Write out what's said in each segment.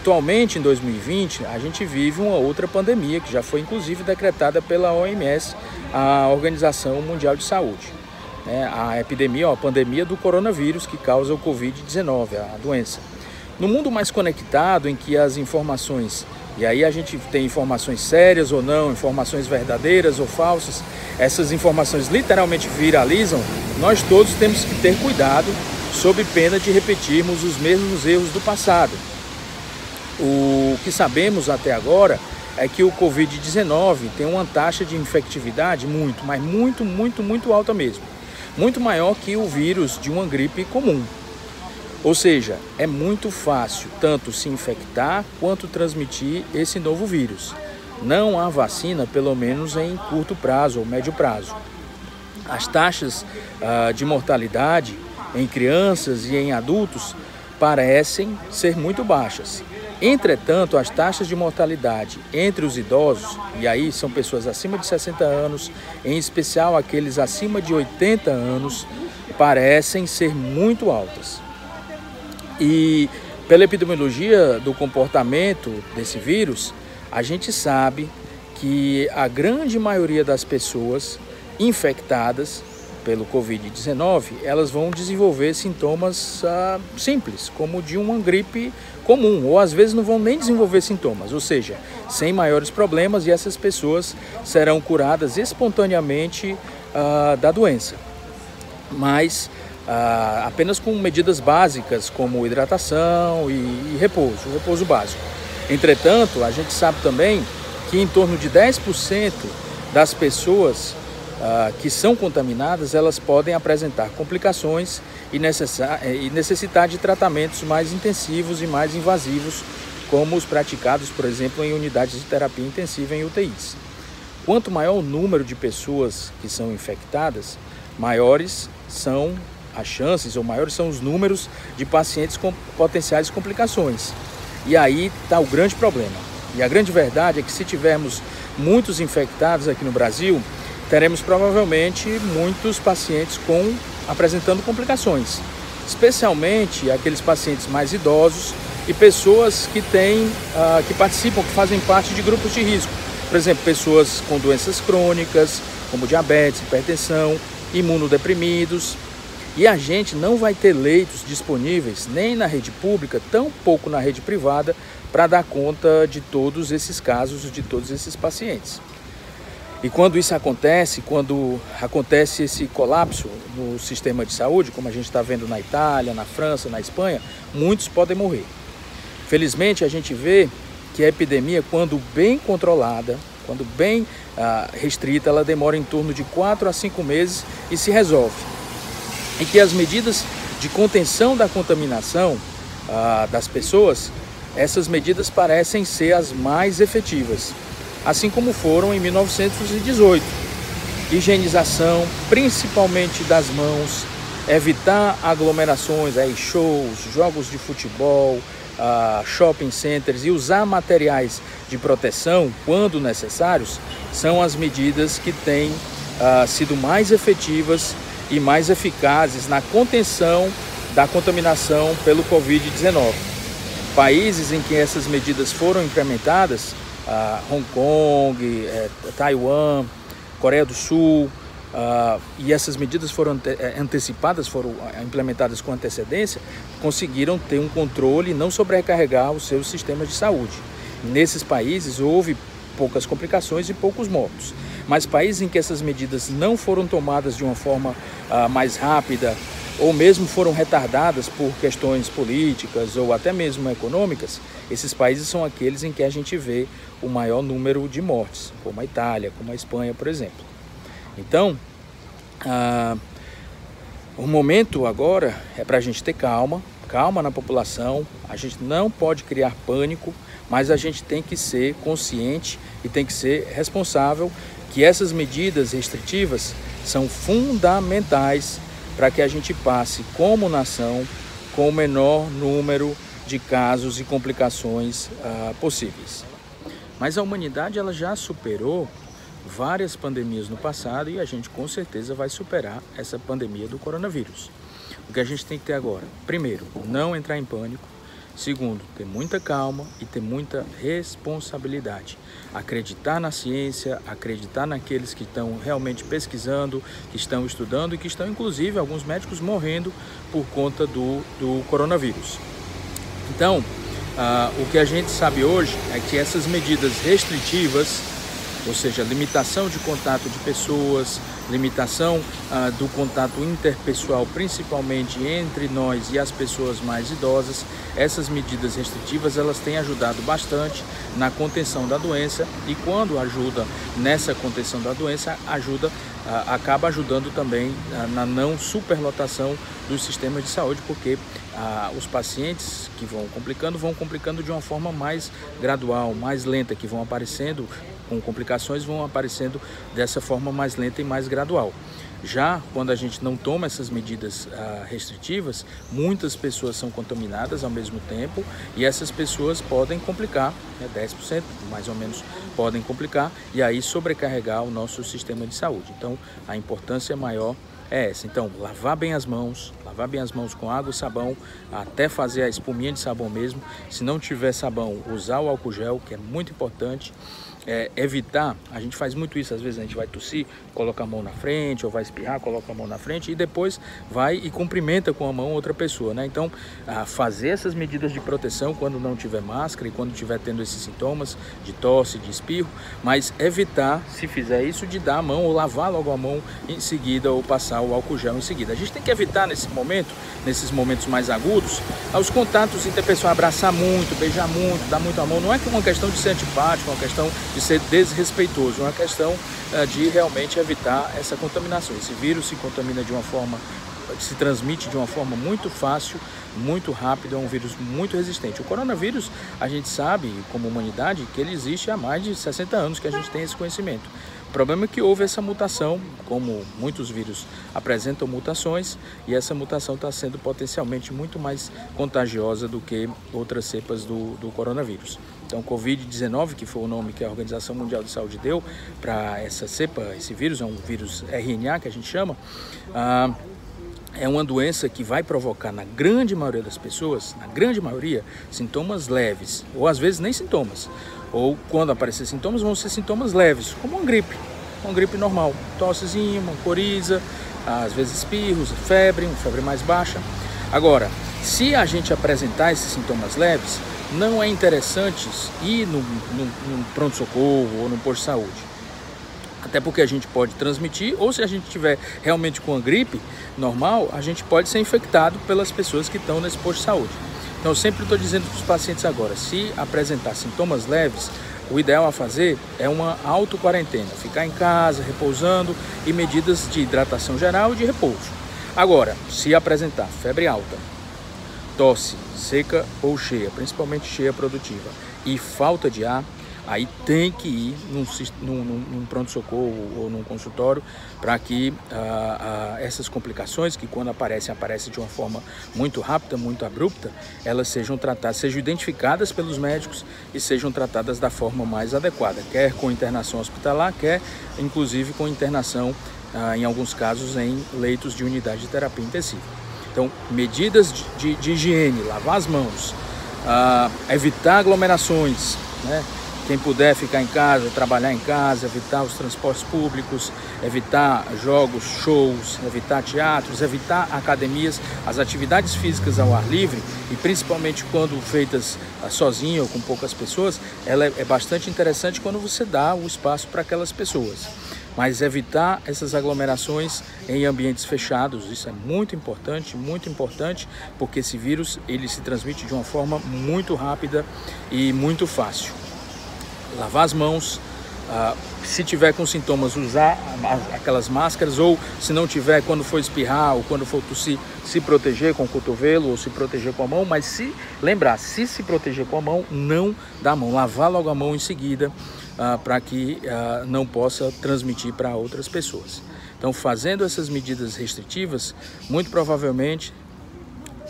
Atualmente, em 2020, a gente vive uma outra pandemia que já foi inclusive decretada pela OMS, a Organização Mundial de Saúde. A epidemia, a pandemia do coronavírus que causa o Covid-19, a doença. No mundo mais conectado, em que as informações, e aí a gente tem informações sérias ou não, informações verdadeiras ou falsas, essas informações literalmente viralizam, nós todos temos que ter cuidado sob pena de repetirmos os mesmos erros do passado. O que sabemos até agora é que o Covid-19 tem uma taxa de infectividade muito alta mesmo. Muito maior que o vírus de uma gripe comum. Ou seja, é muito fácil tanto se infectar quanto transmitir esse novo vírus. Não há vacina, pelo menos em curto prazo ou médio prazo. As taxas de mortalidade em crianças e em adultos parecem ser muito baixas. Entretanto, as taxas de mortalidade entre os idosos, e aí são pessoas acima de 60 anos, em especial aqueles acima de 80 anos, parecem ser muito altas. E pela epidemiologia do comportamento desse vírus, a gente sabe que a grande maioria das pessoas infectadas pelo Covid-19, elas vão desenvolver sintomas simples, como de uma gripe comum, ou às vezes não vão nem desenvolver sintomas, ou seja, sem maiores problemas, e essas pessoas serão curadas espontaneamente da doença. Mas apenas com medidas básicas, como hidratação e repouso básico. Entretanto, a gente sabe também que em torno de 10% das pessoas que são contaminadas, elas podem apresentar complicações e necessitar de tratamentos mais intensivos e mais invasivos, como os praticados, por exemplo, em unidades de terapia intensiva em UTIs. Quanto maior o número de pessoas que são infectadas, maiores são as chances, ou maiores são os números de pacientes com potenciais complicações. E aí está o grande problema. E a grande verdade é que se tivermos muitos infectados aqui no Brasil, teremos provavelmente muitos pacientes apresentando complicações, especialmente aqueles pacientes mais idosos e pessoas que participam, que fazem parte de grupos de risco. Por exemplo, pessoas com doenças crônicas, como diabetes, hipertensão, imunodeprimidos. E a gente não vai ter leitos disponíveis nem na rede pública, tampouco na rede privada, para dar conta de todos esses casos, de todos esses pacientes. E quando isso acontece, quando acontece esse colapso no sistema de saúde, como a gente está vendo na Itália, na França, na Espanha, muitos podem morrer. Felizmente, a gente vê que a epidemia, quando bem controlada, quando bem restrita, ela demora em torno de 4 a 5 meses e se resolve. E que as medidas de contenção da contaminação das pessoas, essas medidas parecem ser as mais efetivas, assim como foram em 1918. Higienização, principalmente das mãos, evitar aglomerações, shows, jogos de futebol, shopping centers, e usar materiais de proteção quando necessários, são as medidas que têm sido mais efetivas e mais eficazes na contenção da contaminação pelo Covid-19. Países em que essas medidas foram implementadas, Hong Kong, Taiwan, Coreia do Sul, e essas medidas foram antecipadas, foram implementadas com antecedência, conseguiram ter um controle e não sobrecarregar os seus sistemas de saúde. Nesses países houve poucas complicações e poucos mortos. Mas países em que essas medidas não foram tomadas de uma forma mais rápida, ou mesmo foram retardadas por questões políticas ou até mesmo econômicas, esses países são aqueles em que a gente vê o maior número de mortes, como a Itália, como a Espanha, por exemplo. Então, o momento agora é para a gente ter calma na população. A gente não pode criar pânico, mas a gente tem que ser consciente e tem que ser responsável que essas medidas restritivas são fundamentais para que a gente passe como nação com o menor número de casos e complicações possíveis. Mas a humanidade ela já superou várias pandemias no passado e a gente com certeza vai superar essa pandemia do coronavírus. O que a gente tem que ter agora? Primeiro, não entrar em pânico. Segundo, ter muita calma e ter muita responsabilidade. Acreditar na ciência, acreditar naqueles que estão realmente pesquisando, que estão estudando e que estão, inclusive, alguns médicos morrendo por conta do coronavírus. Então, o que a gente sabe hoje é que essas medidas restritivas, ou seja, limitação de contato de pessoas, limitação do contato interpessoal, principalmente entre nós e as pessoas mais idosas, essas medidas restritivas elas têm ajudado bastante na contenção da doença, e quando ajuda nessa contenção da doença, acaba ajudando também na não superlotação dos sistemas de saúde, porque os pacientes que vão complicando de uma forma mais gradual, mais lenta, que vão aparecendo com complicações, vão aparecendo dessa forma mais lenta e mais gradual. Já quando a gente não toma essas medidas restritivas, muitas pessoas são contaminadas ao mesmo tempo e essas pessoas podem complicar, 10% mais ou menos podem complicar e aí sobrecarregar o nosso sistema de saúde. Então a importância maior é essa. Então, lavar bem as mãos com água e sabão, até fazer a espuminha de sabão mesmo. Se não tiver sabão, usar o álcool gel, que é muito importante. Evitar, a gente faz muito isso, às vezes a gente vai tossir, coloca a mão na frente, ou vai espirrar, coloca a mão na frente e depois vai e cumprimenta com a mão outra pessoa, né? Então, fazer essas medidas de proteção quando não tiver máscara e quando tiver tendo esses sintomas de tosse, de espirro, mas evitar, se fizer isso, de dar a mão ou lavar logo a mão em seguida ou passar o álcool gel em seguida. A gente tem que evitar nesses momentos mais agudos, os contatos interpessoais, abraçar muito, beijar muito, dar muito a mão. Não é que uma questão de ser antipático, é uma questão de ser desrespeitoso, é uma questão de realmente evitar essa contaminação. Esse vírus se contamina de uma forma, se transmite de uma forma muito fácil, muito rápida, é um vírus muito resistente. O coronavírus, a gente sabe, como humanidade, que ele existe há mais de 60 anos que a gente tem esse conhecimento. O problema é que houve essa mutação, como muitos vírus apresentam mutações, e essa mutação está sendo potencialmente muito mais contagiosa do que outras cepas do coronavírus. Então, Covid-19, que foi o nome que a Organização Mundial de Saúde deu para essa cepa, esse vírus, é um vírus RNA que a gente chama, é uma doença que vai provocar, na grande maioria das pessoas, na grande maioria, sintomas leves, ou às vezes nem sintomas. Ou quando aparecer sintomas, vão ser sintomas leves, como uma gripe normal, tossezinha, uma coriza, às vezes espirros, febre, uma febre mais baixa. Agora, se a gente apresentar esses sintomas leves, não é interessante ir no pronto-socorro ou no posto de saúde. Até porque a gente pode transmitir, ou se a gente tiver realmente com a gripe normal, a gente pode ser infectado pelas pessoas que estão nesse posto de saúde. Então, eu sempre estou dizendo para os pacientes agora, se apresentar sintomas leves, o ideal a fazer é uma auto-quarentena, ficar em casa, repousando e medidas de hidratação geral e de repouso. Agora, se apresentar febre alta, tosse seca ou cheia, principalmente cheia produtiva, e falta de ar, aí tem que ir num pronto-socorro ou num consultório para que essas complicações, que quando aparecem de uma forma muito rápida, muito abrupta, elas sejam tratadas, sejam identificadas pelos médicos e sejam tratadas da forma mais adequada, quer com internação hospitalar, quer inclusive com internação, em alguns casos, em leitos de unidade de terapia intensiva. Então, medidas de higiene, lavar as mãos, evitar aglomerações, né? Quem puder ficar em casa, trabalhar em casa, evitar os transportes públicos, evitar jogos, shows, evitar teatros, evitar academias, as atividades físicas ao ar livre, e principalmente quando feitas sozinho ou com poucas pessoas, ela é bastante interessante quando você dá o espaço para aquelas pessoas. Mas evitar essas aglomerações em ambientes fechados, isso é muito importante, porque esse vírus ele se transmite de uma forma muito rápida e muito fácil. Lavar as mãos, se tiver com sintomas, usar aquelas máscaras, ou se não tiver, quando for espirrar ou quando for tossir, se proteger com o cotovelo ou se proteger com a mão, mas se proteger com a mão, não dá a mão, lavar logo a mão em seguida, para que não possa transmitir para outras pessoas. Então, fazendo essas medidas restritivas, muito provavelmente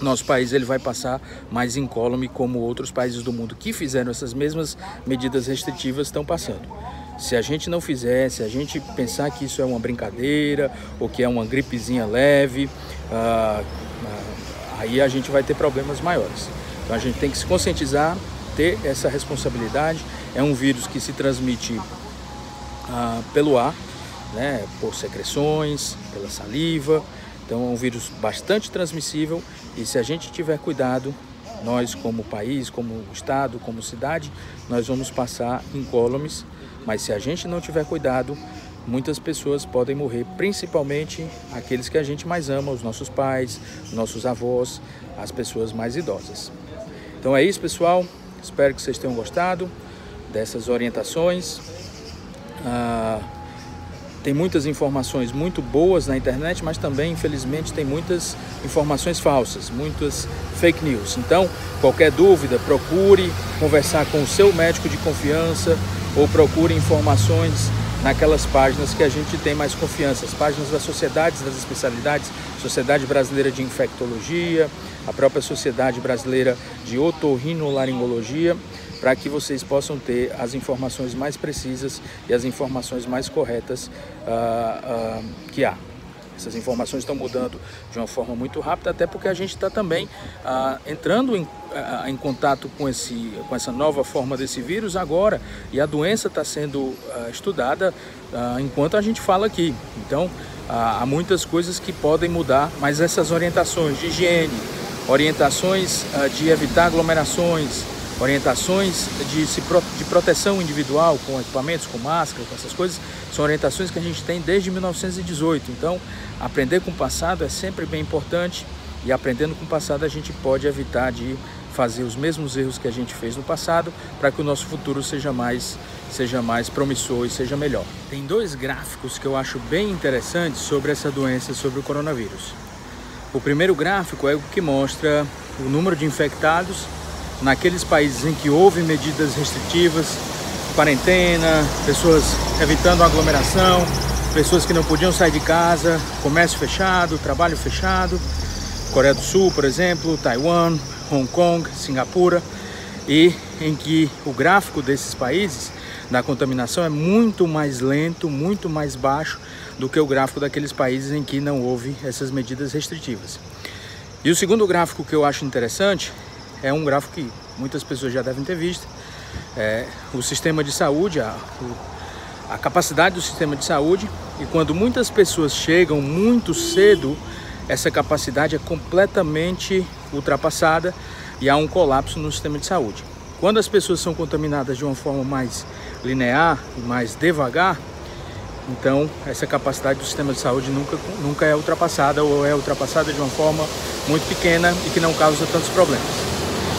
nosso país ele vai passar mais incólume, como outros países do mundo que fizeram essas mesmas medidas restritivas estão passando. Se a gente não fizer, se a gente pensar que isso é uma brincadeira ou que é uma gripezinha leve, aí a gente vai ter problemas maiores. Então a gente tem que se conscientizar, ter essa responsabilidade. É um vírus que se transmite pelo ar, né, por secreções, pela saliva. Então é um vírus bastante transmissível e se a gente tiver cuidado, nós como país, como estado, como cidade, nós vamos passar incólumes, mas se a gente não tiver cuidado, muitas pessoas podem morrer, principalmente aqueles que a gente mais ama, os nossos pais, nossos avós, as pessoas mais idosas. Então é isso, pessoal, espero que vocês tenham gostado dessas orientações. Tem muitas informações muito boas na internet, mas também, infelizmente, tem muitas informações falsas, muitas fake news. Então, qualquer dúvida, procure conversar com o seu médico de confiança ou procure informações naquelas páginas que a gente tem mais confiança, as páginas das sociedades, das especialidades, Sociedade Brasileira de Infectologia, a própria Sociedade Brasileira de Otorrinolaringologia, para que vocês possam ter as informações mais precisas e as informações mais corretas que há. Essas informações estão mudando de uma forma muito rápida, até porque a gente está também entrando em contato com essa nova forma desse vírus agora, e a doença está sendo estudada enquanto a gente fala aqui. Então, há muitas coisas que podem mudar, mas essas orientações de higiene, orientações de evitar aglomerações, orientações de proteção individual com equipamentos, com máscara, com essas coisas, são orientações que a gente tem desde 1918. Então, aprender com o passado é sempre bem importante e aprendendo com o passado a gente pode evitar de fazer os mesmos erros que a gente fez no passado para que o nosso futuro seja mais promissor e seja melhor. Tem dois gráficos que eu acho bem interessantes sobre essa doença, sobre o coronavírus. O primeiro gráfico é o que mostra o número de infectados naqueles países em que houve medidas restritivas, quarentena, pessoas evitando aglomeração, pessoas que não podiam sair de casa, comércio fechado, trabalho fechado, Coreia do Sul, por exemplo, Taiwan, Hong Kong, Singapura, e em que o gráfico desses países da contaminação é muito mais lento, muito mais baixo do que o gráfico daqueles países em que não houve essas medidas restritivas. E o segundo gráfico que eu acho interessante é um gráfico que muitas pessoas já devem ter visto, o sistema de saúde, a capacidade do sistema de saúde, e quando muitas pessoas chegam muito cedo, essa capacidade é completamente ultrapassada e há um colapso no sistema de saúde. Quando as pessoas são contaminadas de uma forma mais linear e mais devagar, então essa capacidade do sistema de saúde nunca é ultrapassada, ou é ultrapassada de uma forma muito pequena e que não causa tantos problemas.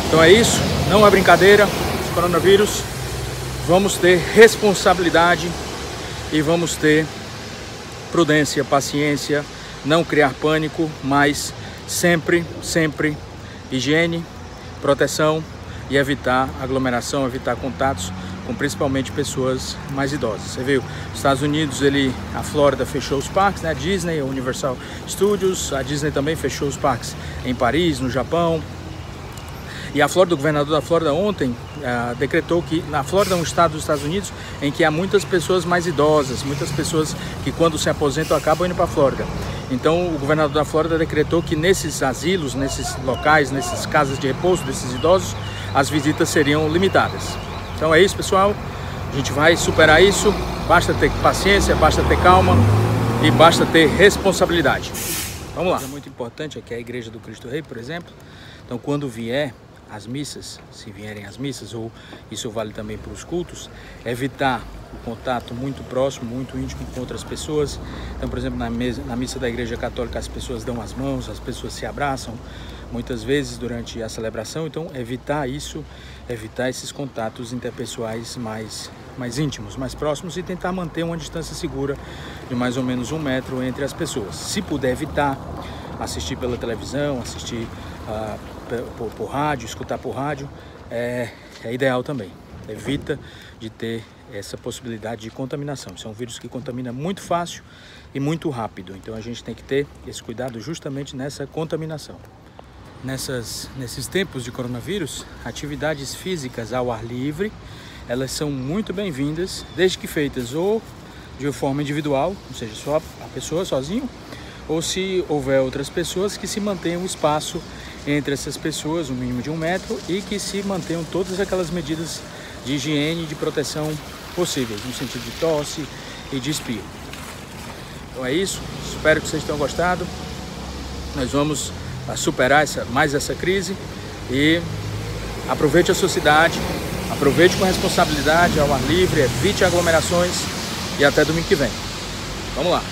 Então é isso, não é brincadeira, esse coronavírus, vamos ter responsabilidade e vamos ter prudência, paciência, não criar pânico, mas sempre higiene, proteção e evitar aglomeração, evitar contatos com principalmente pessoas mais idosas. Você viu, os Estados Unidos, a Flórida fechou os parques, né? A Disney, a Universal Studios, a Disney também fechou os parques em Paris, no Japão. E a Flórida, o governador da Flórida ontem decretou que na Flórida é um estado dos Estados Unidos em que há muitas pessoas mais idosas, muitas pessoas que quando se aposentam acabam indo para a Flórida. Então o governador da Flórida decretou que nesses asilos, nesses locais, nessas casas de repouso desses idosos, as visitas seriam limitadas. Então é isso, pessoal, a gente vai superar isso, basta ter paciência, basta ter calma e basta ter responsabilidade. Vamos lá. É muito importante aqui a Igreja do Cristo Rei, por exemplo. Então quando vier as missas, se vierem as missas, ou isso vale também para os cultos, evitar o contato muito próximo, muito íntimo com outras pessoas. Então, por exemplo, na missa da Igreja Católica as pessoas dão as mãos, as pessoas se abraçam muitas vezes durante a celebração. Então, evitar isso, evitar esses contatos interpessoais mais íntimos, mais próximos, e tentar manter uma distância segura de mais ou menos 1 metro entre as pessoas. Se puder evitar, assistir pela televisão, assistir por rádio, escutar por rádio, é ideal também. Evita de ter essa possibilidade de contaminação. Isso é um vírus que contamina muito fácil e muito rápido. Então a gente tem que ter esse cuidado justamente nessa contaminação. Nesses tempos de coronavírus, atividades físicas ao ar livre, elas são muito bem-vindas, desde que feitas ou de forma individual, ou seja, só a pessoa sozinho, ou se houver outras pessoas, que se mantenham um espaço entre essas pessoas, um mínimo de 1 metro, e que se mantenham todas aquelas medidas de higiene e de proteção possíveis, no sentido de tosse e de espirro. Então é isso, espero que vocês tenham gostado. Nós vamos superar mais essa crise e aproveite a sua cidade, aproveite com responsabilidade, ao ar livre, evite aglomerações e até domingo que vem. Vamos lá!